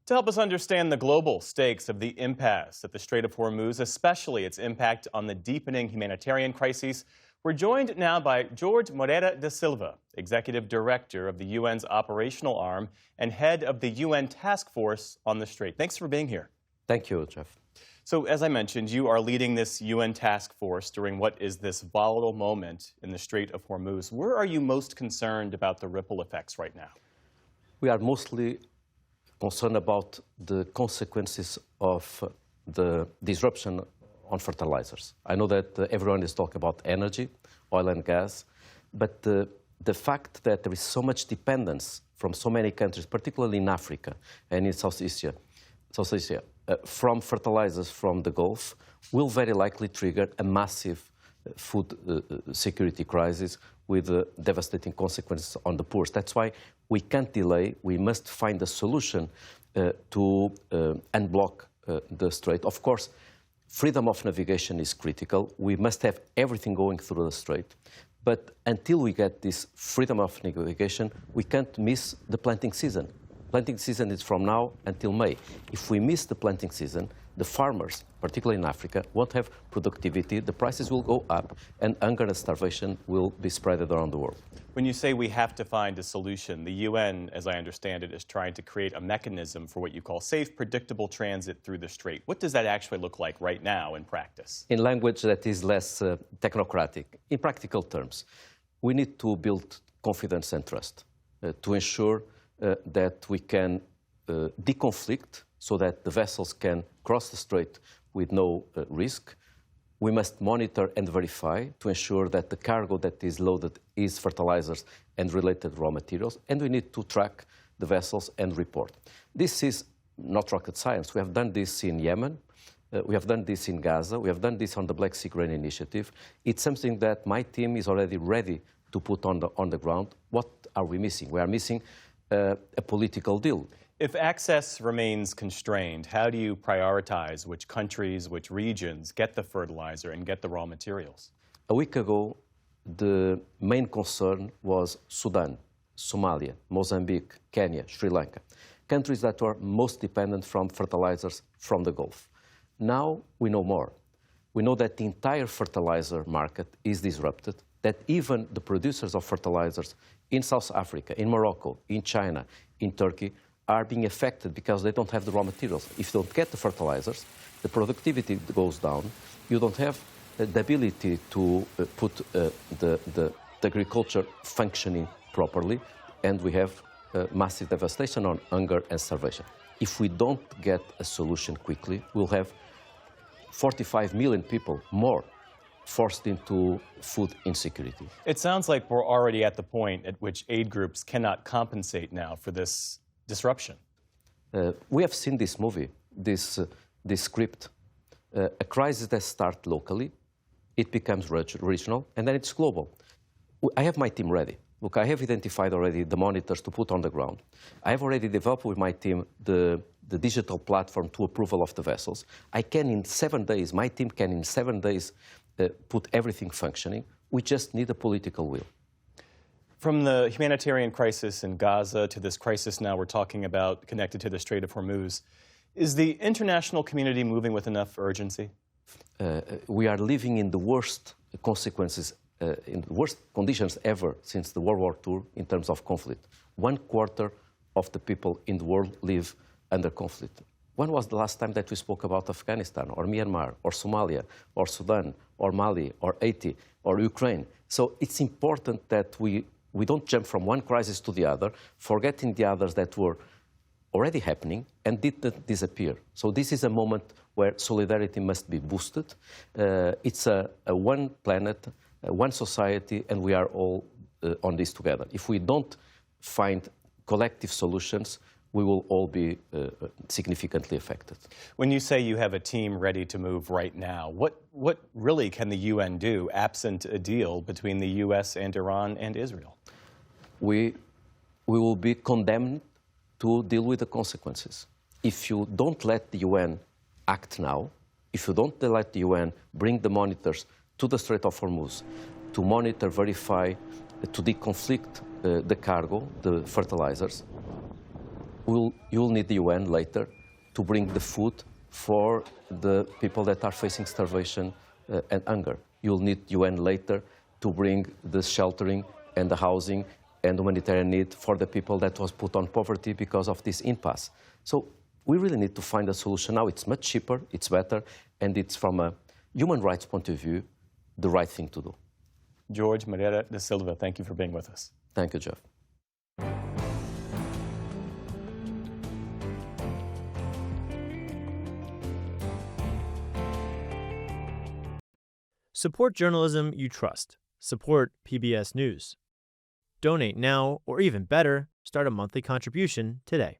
To help us understand the global stakes of the impasse at the Strait of Hormuz, especially its impact on the deepening humanitarian crises, we're joined now by Jorge Moreira da Silva, Executive Director of the UN's operational arm and head of the UN Task Force on the Strait. Thanks for being here. Thank you, Geoff. So, as I mentioned, you are leading this UN task force during what is this volatile moment in the Strait of Hormuz. Where are you most concerned about the ripple effects right now? We are mostly concerned about the consequences of the disruption on fertilizers. I know that everyone is talking about energy, oil and gas, but the fact that there is so much dependence from so many countries, particularly in Africa and in South Asia, from fertilizers from the Gulf, will very likely trigger a massive food security crisis with devastating consequences on the poor. That's why we can't delay. We must find a solution to unblock the strait. Of course, freedom of navigation is critical. We must have everything going through the strait. But until we get this freedom of navigation, we can't miss the planting season. Planting season is from now until May. If we miss the planting season, the farmers, particularly in Africa, won't have productivity, the prices will go up, and hunger and starvation will be spread around the world. When you say we have to find a solution, the UN, as I understand it, is trying to create a mechanism for what you call safe, predictable transit through the strait. What does that actually look like right now in practice? In language that is less technocratic, in practical terms, we need to build confidence and trust to ensure that we can deconflict so that the vessels can cross the strait with no risk. We must monitor and verify to ensure that the cargo that is loaded is fertilizers and related raw materials, and we need to track the vessels and report. This is not rocket science. We have done this in Yemen, we have done this in Gaza, we have done this on the Black Sea Grain Initiative. It's something that my team is already ready to put on the ground. What are we missing? We are missing a political deal. If access remains constrained, how do you prioritize which countries, which regions get the fertilizer and get the raw materials? A week ago, the main concern was Sudan, Somalia, Mozambique, Kenya, Sri Lanka, countries that were most dependent from fertilizers from the Gulf. Now we know more. We know that the entire fertilizer market is disrupted, that even the producers of fertilizers in South Africa, in Morocco, in China, in Turkey, are being affected because they don't have the raw materials. If you don't get the fertilizers, the productivity goes down. You don't have the ability to put the agriculture functioning properly, and we have massive devastation on hunger and starvation. If we don't get a solution quickly, we'll have 45 million people more forced into food insecurity. It sounds like we're already at the point at which aid groups cannot compensate now for this disruption. We have seen this movie, this script. A crisis that starts locally, it becomes regional, and then it's global. I have my team ready. Look, I have identified already the monitors to put on the ground. I have already developed with my team the digital platform to approval of the vessels. I can in 7 days, my team can in 7 days put everything functioning. We just need a political will. From the humanitarian crisis in Gaza to this crisis now we're talking about connected to the Strait of Hormuz, is the international community moving with enough urgency? We are living in the worst consequences, in the worst conditions ever since the World War II in terms of conflict. 1/4 of the people in the world live under conflict. When was the last time that we spoke about Afghanistan, or Myanmar, or Somalia, or Sudan, or Mali, or Haiti, or Ukraine? So it's important that we don't jump from one crisis to the other, forgetting the others that were already happening and didn't disappear. So this is a moment where solidarity must be boosted. It's a one planet, one society, and we are all on this together. If we don't find collective solutions, we will all be significantly affected. When you say you have a team ready to move right now, what really can the UN do absent a deal between the US and Iran and Israel? We will be condemned to deal with the consequences. If you don't let the UN act now, if you don't let the UN bring the monitors to the Strait of Hormuz to monitor, verify, to deconflict the cargo, the fertilizers, you'll need the UN later to bring the food for the people that are facing starvation and hunger. You'll need UN later to bring the sheltering and the housing and humanitarian need for the people that was put on poverty because of this impasse. So we really need to find a solution now. It's much cheaper, it's better, and it's from a human rights point of view, the right thing to do. Jorge Moreira da Silva, thank you for being with us. Thank you, Geoff. Support journalism you trust. Support PBS News. Donate now, or even better, start a monthly contribution today.